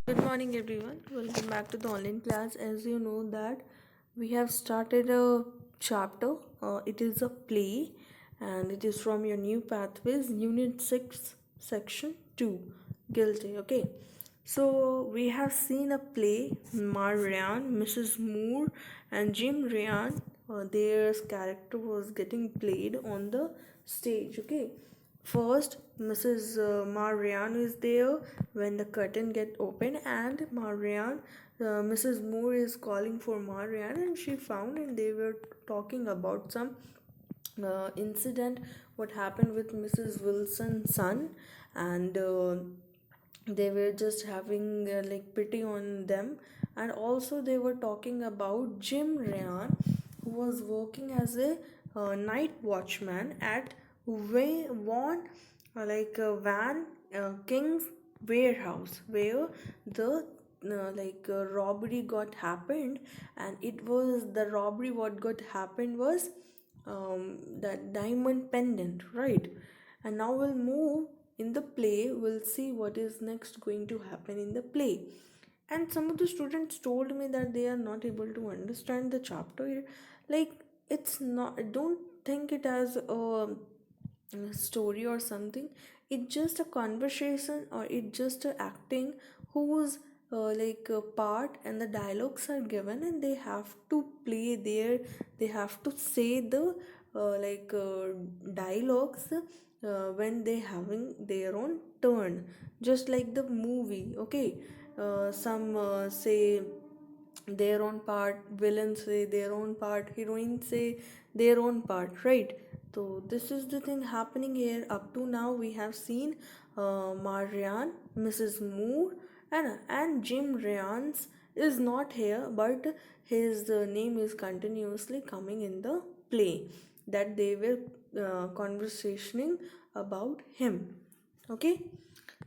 Good morning everyone. Welcome back to the online class. As you know that we have started a chapter. It is a play and it is from your new pathways unit 6 section 2 guilty. Okay. So we have seen a play Marianne, Mrs. Moore and Jim Ryan. Their character was getting played on the stage. Okay. First, Mrs. Marianne is there when the curtain get open, and Mrs. Moore is calling for Marianne, and she found, and they were talking about some incident what happened with Mrs. Wilson's son, and they were just having like pity on them, and also they were talking about Jim Ryan, who was working as a night watchman at Vaughan, Van King's warehouse, where the robbery got happened. And it was the robbery what got happened was that diamond pendant, right? And now we'll move in the play. We'll see what is next going to happen in the play. And some of the students told me that they are not able to understand the chapter. Like, it's not, don't think it as a story or something. It's just a conversation, or it's just a acting whose part and the dialogues are given, and they have to play there. They have to say the dialogues when they having their own turn, just like the movie. Okay. Some say their own part, villains say their own part, heroines say their own part, right? So this is the thing happening here. Up to now we have seen Marianne, Mrs. Moore, and Jim Ryan's is not here, but his name is continuously coming in the play, that they were conversationing about him. Okay.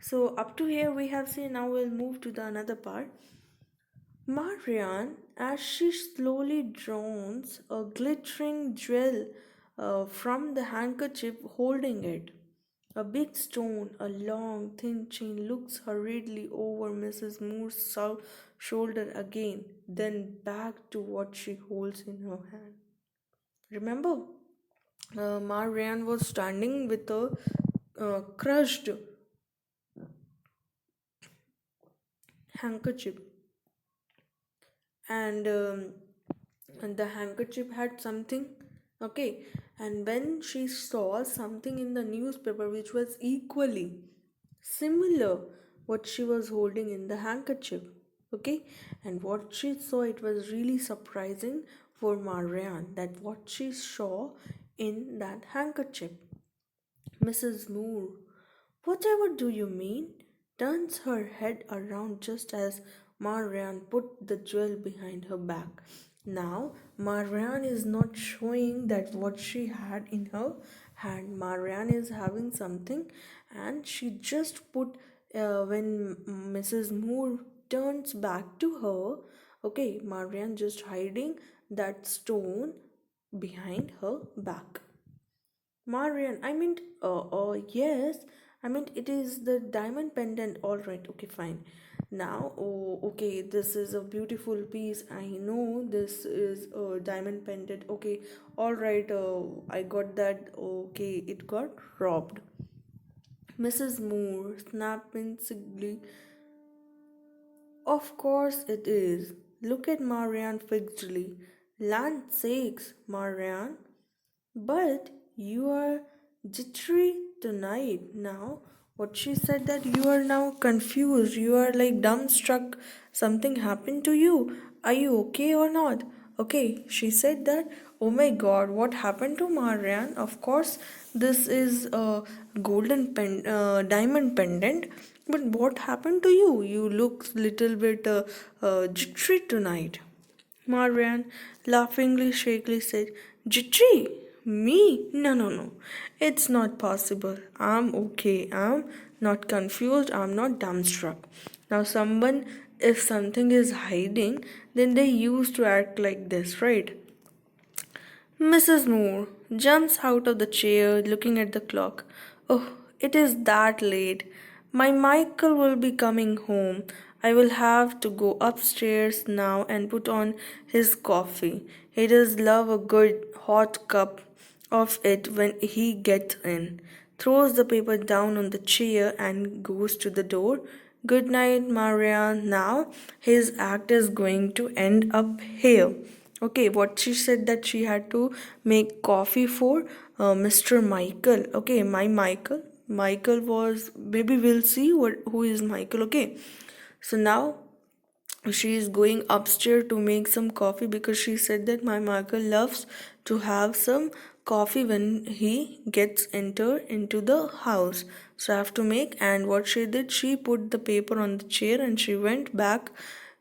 So up to here we have seen. Now we'll move to the another part. Marianne, as she slowly draws a glittering jewel from the handkerchief holding it. A big stone, a long, thin chain, looks hurriedly over Mrs. Moore's shoulder again, then back to what she holds in her hand. Remember, Marianne was standing with a crushed handkerchief, and and the handkerchief had something. Okay. And when she saw something in the newspaper which was equally similar what she was holding in the handkerchief. Okay. And what she saw, it was really surprising for Marianne, that what she saw in that handkerchief. Mrs. Moore, whatever do you mean? Turns her head around just as Marianne put the jewel behind her back. Now, Marianne is not showing that what she had in her hand. Marianne is having something, and she just put, when Mrs. Moore turns back to her, okay, Marianne just hiding that stone behind her back. Marian, yes, I mean, it is the diamond pendant. All right, okay, fine. Now, oh, okay, this is a beautiful piece. I know this is a diamond pendant. Okay, all right, I got that. Okay, it got robbed. Mrs. Moore snapped insignificantly. Of course it is. Look at Marianne fixedly. Land sakes, Marianne. But you are jittery tonight now. What she said, that you are now confused. You are like dumbstruck. Something happened to you. Are you okay or not? Okay, she said that. Oh my god, what happened to Marianne? Of course, this is a diamond pendant. But what happened to you? You look little bit jittery tonight. Marianne laughingly shakily said, Jittery? Me? No, no, no. It's not possible. I'm okay. I'm not confused. I'm not dumbstruck. Now, if something is hiding, then they used to act like this, right? Mrs. Moore jumps out of the chair looking at the clock. Oh, it is that late. My Michael will be coming home. I will have to go upstairs now and put on his coffee. He does love a good hot cup of it when he gets in. Throws the paper down on the chair and goes to the door. Good night, Maria. Now his act is going to end up here. Okay, what she said that she had to make coffee for Mr. Michael. Okay, my Michael. Michael was, maybe we'll see what who is Michael. Okay, so now she is going upstairs to make some coffee because she said that my Michael loves to have some coffee when he gets enter into the house. So I have to make, and what she did, she put the paper on the chair and she went back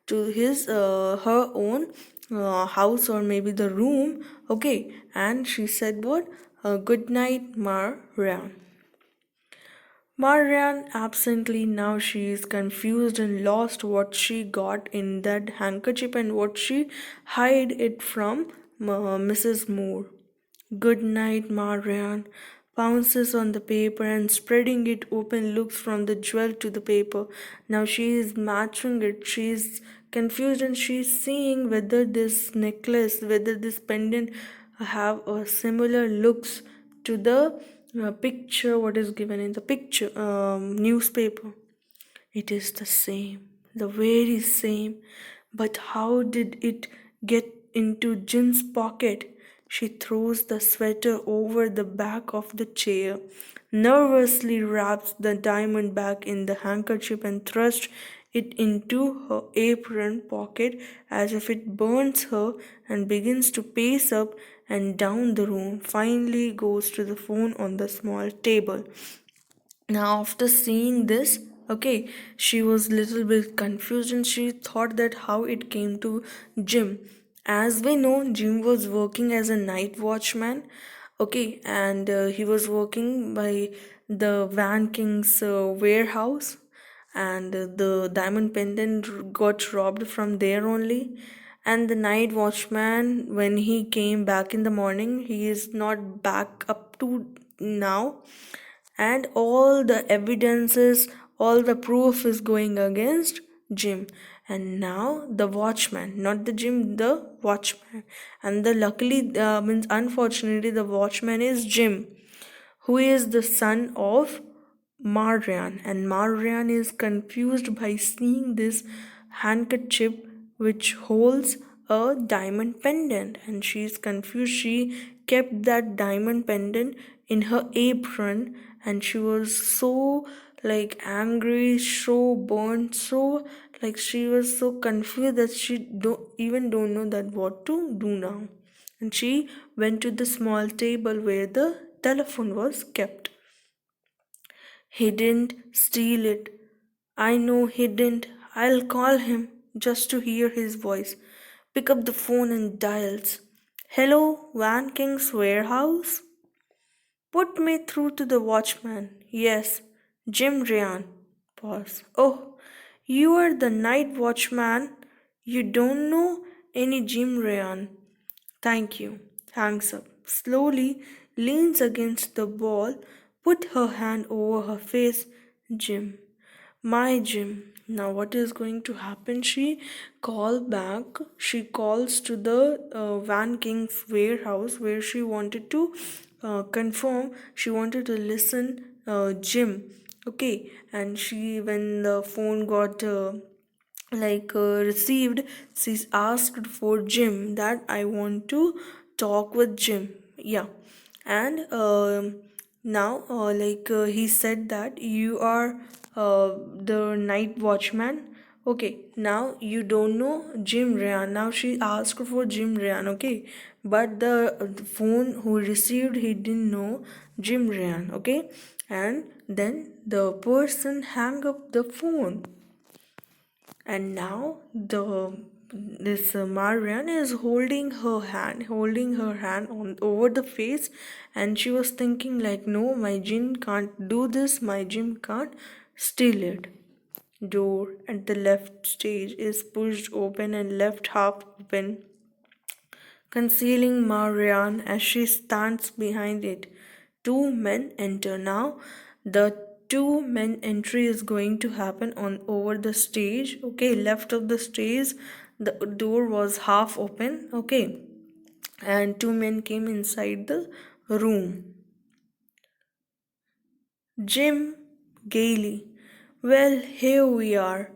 to his her own house, or maybe the room. Okay, and she said what, good night, Maria. Marianne absently, now she is confused and lost what she got in that handkerchief and what she hid it from Mrs. Moore. Good night, Marianne. Pounces on the paper and spreading it open looks from the jewel to the paper. Now she is matching it. She is confused and she is seeing whether this necklace, whether this pendant have a similar looks to the picture what is given in the picture newspaper. It is the same, the very same. But how did it get into Jim's pocket? She throws the sweater over the back of the chair, nervously wraps the diamond back in the handkerchief, and thrusts it into her apron pocket as if it burns her, and begins to pace up and down the room. Finally, goes to the phone on the small table. Now, after seeing this, okay, she was little bit confused and she thought that how it came to Jim. As we know, Jim was working as a night watchman, okay, and he was working by the Van King's warehouse, and the diamond pendant got robbed from there only. And the night watchman, when he came back in the morning, he is not back up to now, and all the evidences, all the proof is going against Jim. And now the watchman, not the Jim, the watchman. And the luckily means unfortunately the watchman is Jim, who is the son of Marian, and Marian is confused by seeing this handkerchief which holds a diamond pendant, and she is confused. She kept that diamond pendant in her apron, and she was so like angry, so burnt, so like she was so confused that she don't know that what to do now. And she went to the small table where the telephone was kept. He didn't steal it. I know he didn't. I'll call him just to hear his voice. Pick up the phone and dials. Hello, Van King's warehouse? Put me through to the watchman. Yes, Jim Ryan. Pause. Oh, you are the night watchman. You don't know any Jim Ryan. Thank you. Hangs up. Slowly leans against the wall, put her hand over her face. Jim. My Jim. Now what is going to happen? She call back. She calls to the Van King's warehouse where she wanted to confirm. She wanted to listen Jim. Okay, and she when the phone got received, she asked for Jim, that I want to talk with Jim. Yeah, and now he said that you are the night watchman. Okay, now you don't know Jim Ryan. Now she asked for Jim Ryan. Okay, but the phone who received, he didn't know Jim Ryan. Okay, and then the person hang up the phone, and now the this Marian is holding her hand on over the face, and she was thinking like, no, my Jim can't do this, my Jim can't steal it. Door at the left stage is pushed open and left half open, concealing Marianne as she stands behind it. Two men enter now. The two men entry is going to happen on over the stage. Okay, left of the stage, the door was half open. Okay, and two men came inside the room. Jim gaily, well, here we are.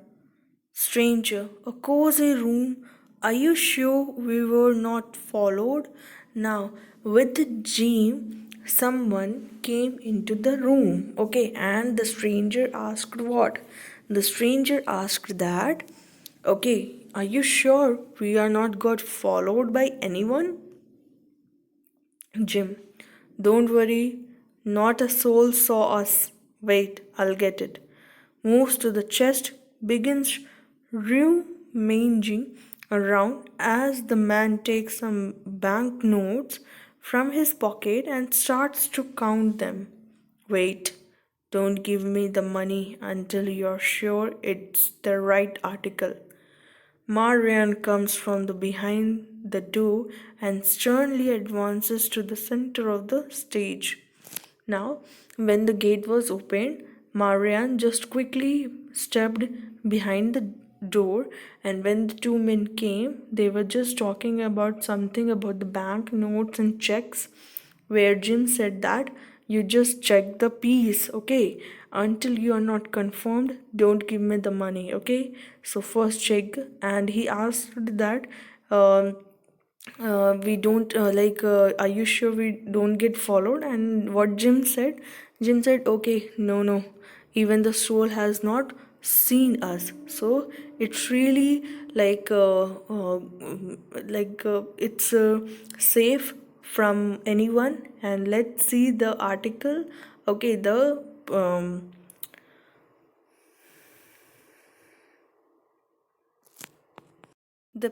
Stranger, a cozy room. Are you sure we were not followed? Now, with Jim, someone came into the room. Okay, and the stranger asked what? The stranger asked that, okay, are you sure we are not got followed by anyone? Jim, don't worry, not a soul saw us. Wait, I'll get it. Moves to the chest, begins rummaging around as the man takes some banknotes from his pocket and starts to count them. Wait, don't give me the money until you're sure it's the right article. Marian comes from the behind the door and sternly advances to the center of the stage. Now, when the gate was opened, Marian just quickly stepped behind the door, and when the two men came, they were just talking about something about the bank notes and checks, where Jim said that you just check the piece, okay? Until you are not confirmed, don't give me the money, okay? So first check, and he asked that. We don't are you sure we don't get followed? And what Jim said, okay, no, even the soul has not seen us. So it's really it's safe from anyone. And let's see the article. Okay, the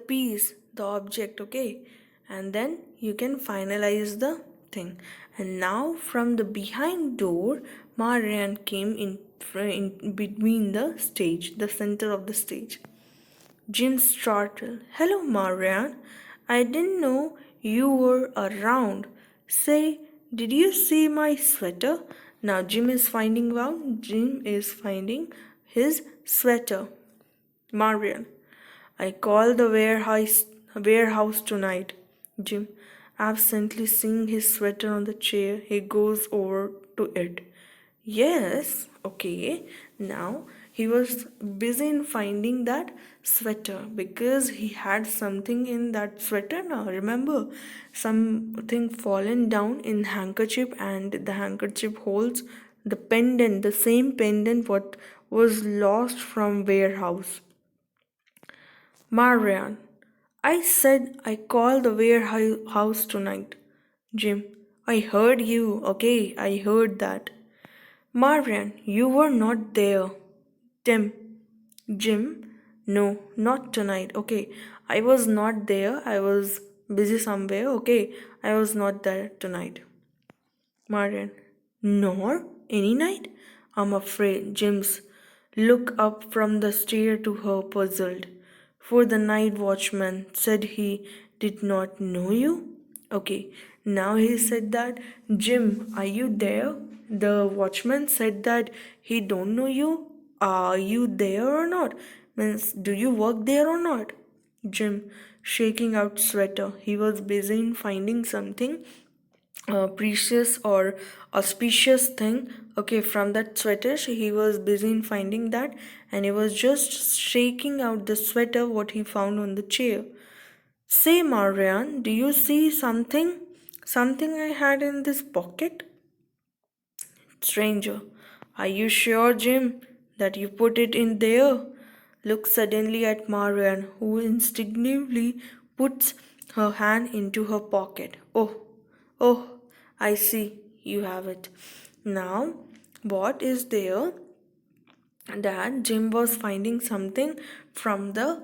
piece, the object, okay, and then you can finalize the thing. And now from the behind door, Marian came in between the stage, the center of the stage. Jim startled. Hello, Marian. I didn't know you were around. Say, did you see my sweater? Now Jim is finding his sweater. Marian. I call the warehouse tonight. Jim, absently seeing his sweater on the chair, he goes over to it. Yes, okay. Now he was busy in finding that sweater because he had something in that sweater. Now remember, something fallen down in handkerchief, and the handkerchief holds the pendant, the same pendant what was lost from warehouse. Marian, I said I call the warehouse tonight. Jim, I heard you. Okay, I heard that. Marian, you were not there. Tim, Jim, no, not tonight. Okay, I was not there. I was busy somewhere. Okay, I was not there tonight. Marian, nor any night? I'm afraid. Jim's look up from the stair to her puzzled. For the night watchman said he did not know you? Okay, now he said that, Jim, are you there? The watchman said that he don't know you. Are you there or not? Means, do you work there or not? Jim, shaking out sweater. He was busy in finding something precious or auspicious thing, okay, from that sweater. He was busy in finding that, and he was just shaking out the sweater what he found on the chair. Say, Marian, do you see something I had in this pocket? Stranger, are you sure, Jim, that you put it in there? Looks suddenly at Marian, who instinctively puts her hand into her pocket. Oh, I see, you have it. Now, what is there? That Jim was finding something from the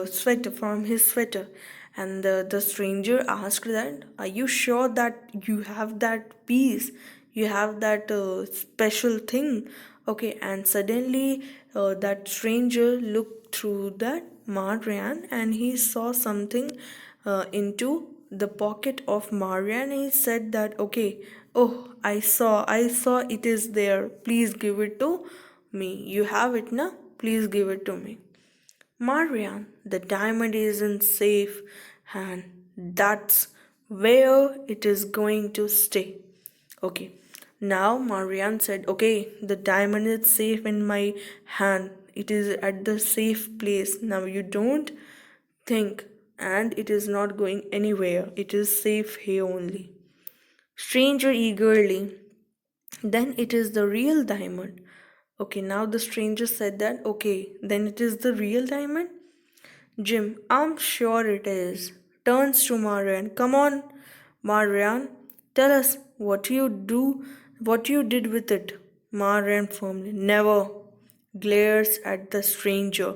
sweater, from his sweater, and the stranger asked that, are you sure that you have that piece, you have that special thing? Okay, and suddenly that stranger looked through that Marian, and he saw something into the pocket of Marian. He said that, okay, oh, I saw it is there. Please give it to me. You have it now? Please give it to me. Marian, the diamond is in safe hand. That's where it is going to stay. Okay. Now Marian said, okay, the diamond is safe in my hand. It is at the safe place. Now you don't think, and it is not going anywhere. It is safe here only. Stranger eagerly, then it is the real diamond. Okay, now the stranger said that, okay, then it is the real diamond? Jim, I'm sure it is. Turns to Marian. Come on, Marian, tell us what you did with it. Marian firmly, never. Glares at the stranger.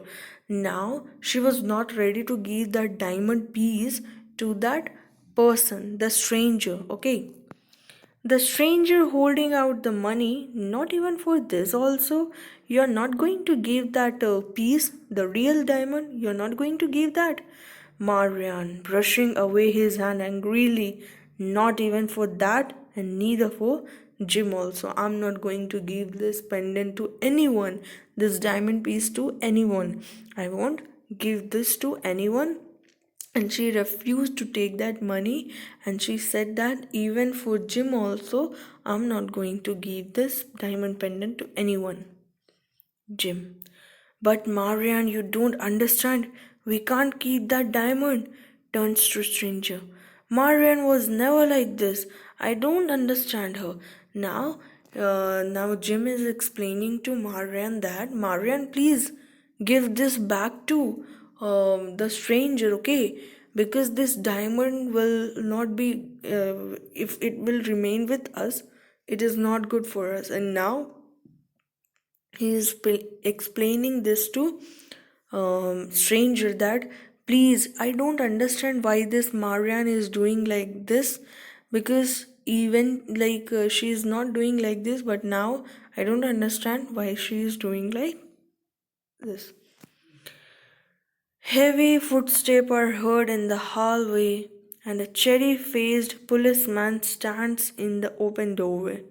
Now she was not ready to give that diamond piece to that person, the stranger. Okay, the stranger holding out the money, not even for this also. You're not going to give that piece, the real diamond, you're not going to give that. Marian, brushing away his hand angrily, not even for that, and neither for Jim also. I'm not going to give this pendant to anyone, this diamond piece to anyone. I won't give this to anyone, and she refused to take that money, and she said that even for Jim also, I'm not going to give this diamond pendant to anyone. Jim, but Marian, you don't understand. We can't keep that diamond. Turns to stranger. Marian was never like this. I don't understand her. Now Jim is explaining to Marian that, Marian, please give this back to the stranger, okay? Because this diamond will not be, if it will remain with us, it is not good for us. And now he is explaining this to stranger that, please, I don't understand why this Marian is doing like this, because even like she is not doing like this, but now I don't understand why she is doing like this. Heavy footsteps are heard in the hallway, and a cherry faced policeman stands in the open doorway.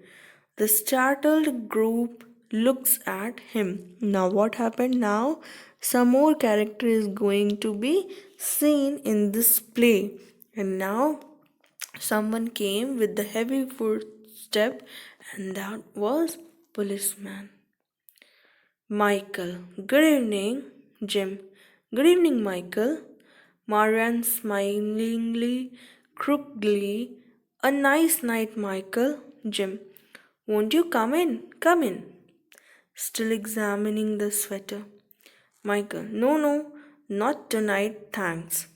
The startled group looks at him. Now, what happened now? Some more character is going to be seen in this play, and now someone came with the heavy footstep, and that was policeman. Michael. Good evening, Jim. Good evening, Michael. Marian smilingly, crookedly. A nice night, Michael. Jim. Won't you come in? Come in. Still examining the sweater. Michael. No, no, not tonight, thanks.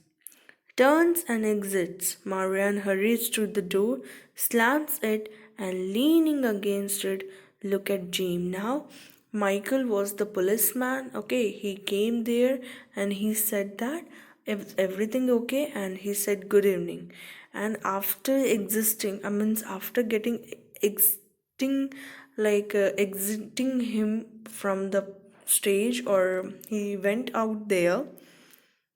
Turns and exits. Marian hurries to the door, slams it, and leaning against it, look at Jim. Now, Michael was the policeman. Okay, he came there and he said that, if everything okay, and he said good evening. And after after getting exiting him from the stage, or he went out there,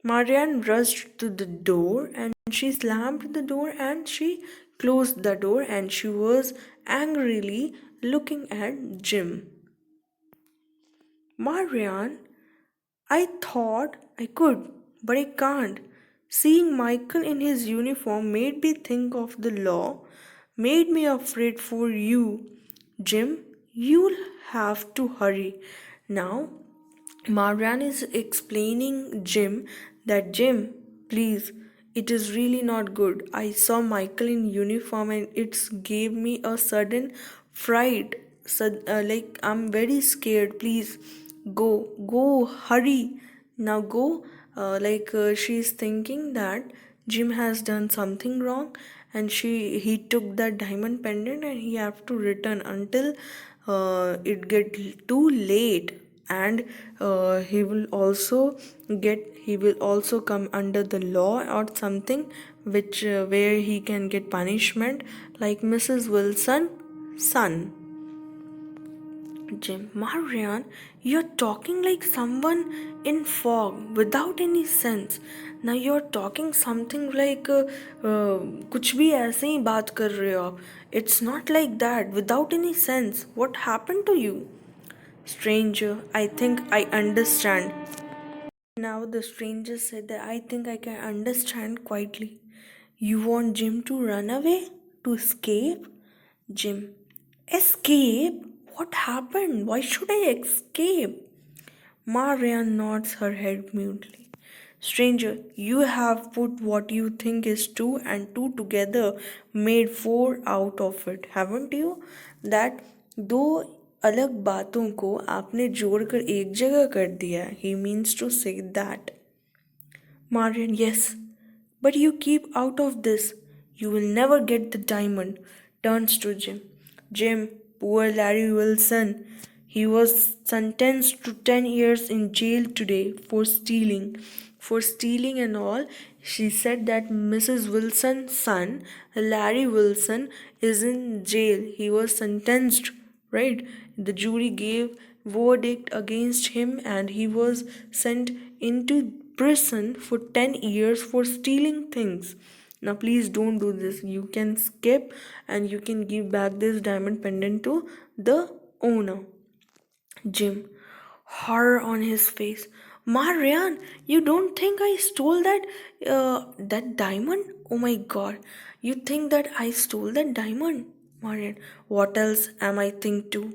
Marianne rushed to the door and she slammed the door and she closed the door, and she was angrily looking at Jim. Marianne, I thought I could, but I can't. Seeing Michael in his uniform made me think of the law, made me afraid for you. Jim, you'll have to hurry. Now, Marianne is explaining Jim that, Jim, please, it is really not good. I saw Michael in uniform and it gave me a sudden fright. So, like, I'm very scared. Please go, hurry. Now go. She's thinking that Jim has done something wrong, and he took that diamond pendant and he have to return until it get too late, and he will also come under the law or something, which where he can get punishment like Mrs. Wilson son. Jim, Marian, you're talking like someone in fog without any sense. Now you're talking something like कुछ भी ऐसे ही बात कर रहे हो आप. It's not like that without any sense. What happened to you? Stranger, I think I understand. Now the stranger said that I think I can understand quietly. You want Jim to run away? To escape? Jim, escape? What happened? Why should I escape? Maria nods her head mutely. Stranger, you have put what you think is two and two together, made four out of it, haven't you? That दो अलग बातों को आपने जोड़कर एक जगह कर दिया. He means to say that. Marian, yes, but you keep out of this. You will never get the diamond. Turns to Jim. Jim, poor Larry Wilson. He was sentenced to 10 years in jail today for stealing. For stealing and all, she said that Mrs. Wilson's son, Larry Wilson, is in jail. He was sentenced, right? The jury gave verdict against him and he was sent into prison for 10 years for stealing things. Now please don't do this. You can skip and you can give back this diamond pendant to the owner. Jim, horror on his face. Marian, you don't think I stole that diamond? Oh my god. You think that I stole that diamond? Marian, what else am I think too?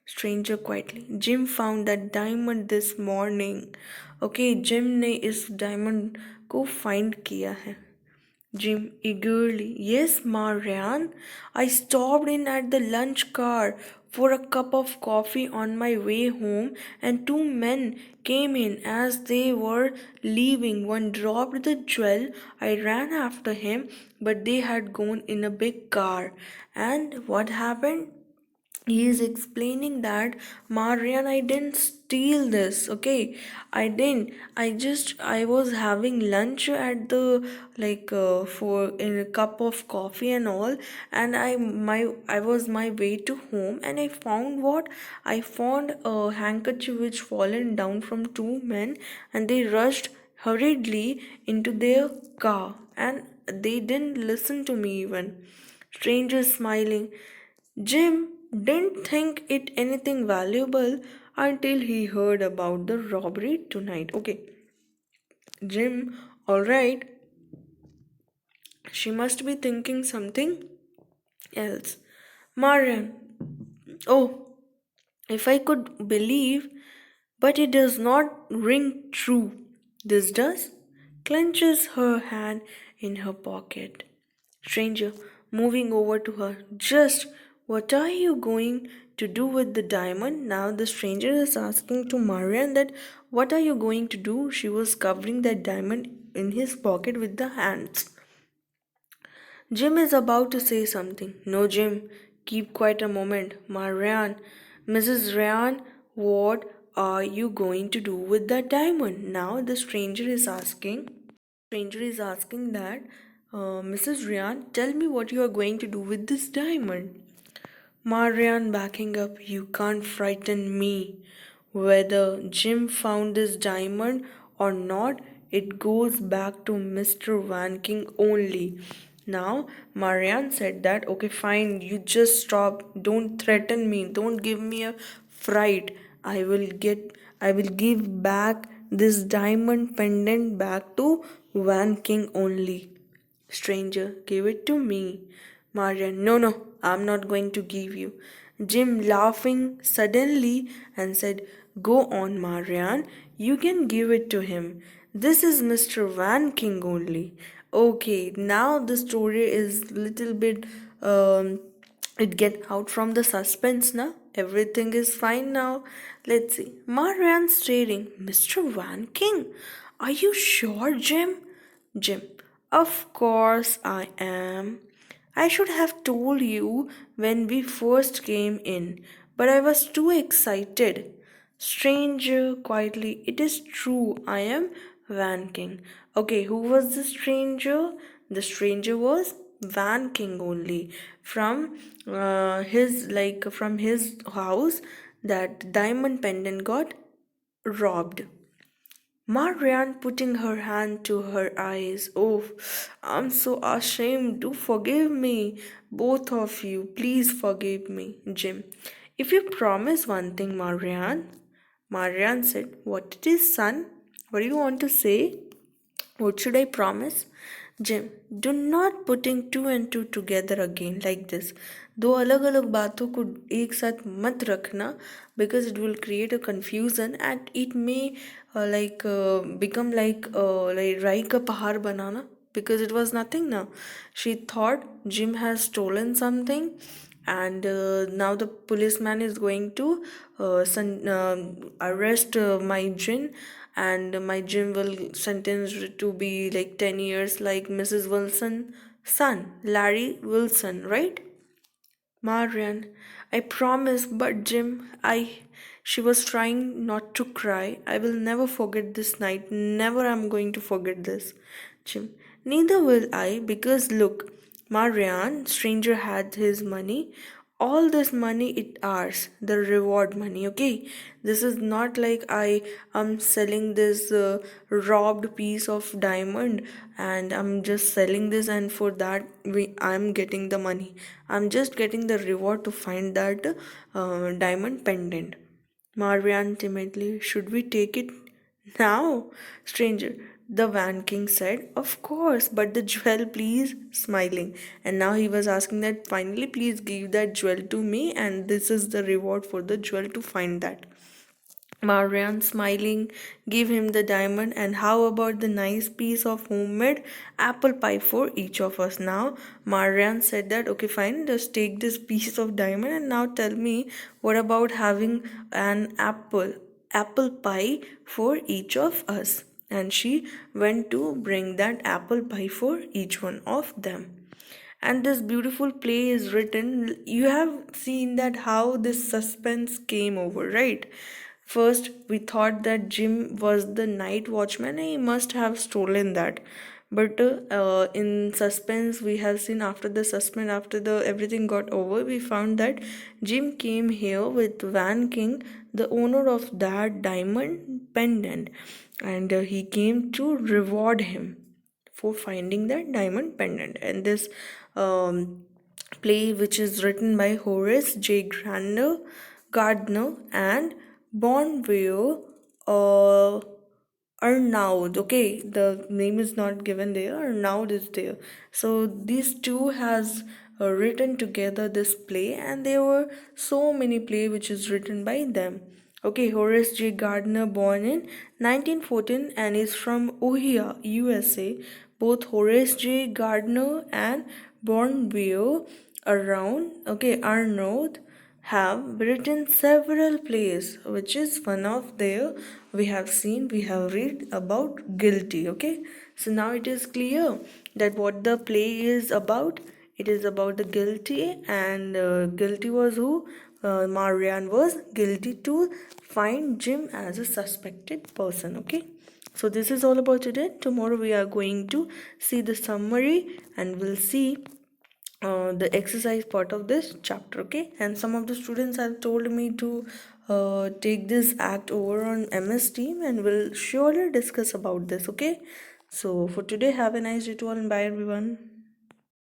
Stranger quietly. Jim found that diamond this morning. Okay, Jim ने इस diamond को find किया है. Jim eagerly. Yes, Marianne. I stopped in at the lunch car for a cup of coffee on my way home, and two men came in as they were leaving. One dropped the jewel. I ran after him, but they had gone in a big car. And what happened? He is explaining that Marian, I didn't steal this. Okay, I didn't. I was having lunch at the for in a cup of coffee and all, and I was my way to home, and I found what I found a handkerchief which fallen down from two men, and they rushed hurriedly into their car, and they didn't listen to me even. Stranger smiling. Jim didn't think it anything valuable until he heard about the robbery tonight. Okay, Jim, alright, she must be thinking something else. Marian, oh, if I could believe, but it does not ring true. This does? Clenches her hand in her pocket. Stranger, moving over to her. Just what are you going to do with the diamond? Now the stranger is asking to Marian that what are you going to do? She was covering that diamond in his pocket with the hands. Jim is about to say something. No, Jim, keep quiet a moment. Marian, Mrs. Ryan, what are you going to do with that diamond? Now the stranger is asking. Stranger is asking that, Mrs. Ryan, tell me what you are going to do with this diamond. Marian backing up, you can't frighten me. Whether Jim found this diamond or not, it goes back to Mr. Van King only. Now, Marianne said that, okay, fine, you just stop. Don't threaten me. Don't give me a fright. I will give back this diamond pendant back to Van King only. Stranger, give it to me. Marian, no, no, I'm not going to give you. Jim laughing suddenly and said, go on, Marian, you can give it to him. This is Mr. Van King only. Okay, now the story is little bit it get out from the suspense now. Everything is fine now. Let's see. Marian staring. Mr. Van King, are you sure, Jim? Jim, of course I am. I should have told you when we first came in, but I was too excited. Stranger, quietly, it is true, I am Van King. Okay, who was the stranger? The stranger was Van King only. From his house, that diamond pendant got robbed. Marianne putting her hand to her eyes. Oh, I'm so ashamed. Do forgive me. Both of you, please forgive me. Jim, if you promise one thing, Marianne. Marianne said, what it is, son? What do you want to say? What should I promise? Jim, do not putting two and two together again like this. दो अलग अलग बातों को एक साथ मत रखना because it will create a confusion and it may become like राई का पहाड़ बनाना because it was nothing now. She thought Jim has stolen something and now the policeman is going to arrest my Jin and my Jim will sentenced to be like 10 years like Mrs. Wilson's son, Larry Wilson, right? Marian, I promise, but Jim, she was trying not to cry. I will never forget this night. Never I'm going to forget this. Jim, neither will I, because look, Marian, stranger had his money. All this money it ours, the reward money, okay? This is not like I am selling this robbed piece of diamond and I'm just selling this and for that I'm getting the money. I'm just getting the reward to find that diamond pendant. Marian timidly, should we take it now? Stranger, the Van King said, of course, but the jewel, please, smiling. And now he was asking that finally, please give that jewel to me, and this is the reward for the jewel to find that. Marian, smiling, gave him the diamond. And how about the nice piece of homemade apple pie for each of us? Now, Marian said that, okay, fine, just take this piece of diamond and now tell me what about having an apple pie for each of us? And she went to bring that apple pie for each one of them. And this beautiful play is written, you have seen that how this suspense came over, right? First we thought that Jim was the night watchman and he must have stolen that, but in suspense we have seen after the suspense, after the everything got over, we found that Jim came here with Van King, the owner of that diamond pendant, and he came to reward him for finding that diamond pendant. And this play, which is written by Horace J. Gardner and Bonville uh, Arnaud. Okay, the name is not given there. Arnaud is there. So these two has written together this play, and there were so many play which is written by them. Okay, Horace J. Gardner, born in 1914 and is from Ohio, USA. Both Horace J. Gardner and Bonville Arnaud have written several plays, which is one of their we have read about guilty. Okay, so now it is clear that what the play is about. It is about the guilty, and guilty was who? Marianne was guilty to find Jim as a suspected person. Okay, so this is all about today. Tomorrow we are going to see the summary and we'll see the exercise part of this chapter. Okay, and some of the students have told me to take this act over on MS Team and we'll surely discuss about this. Okay, so for today, have a nice day to all and bye everyone.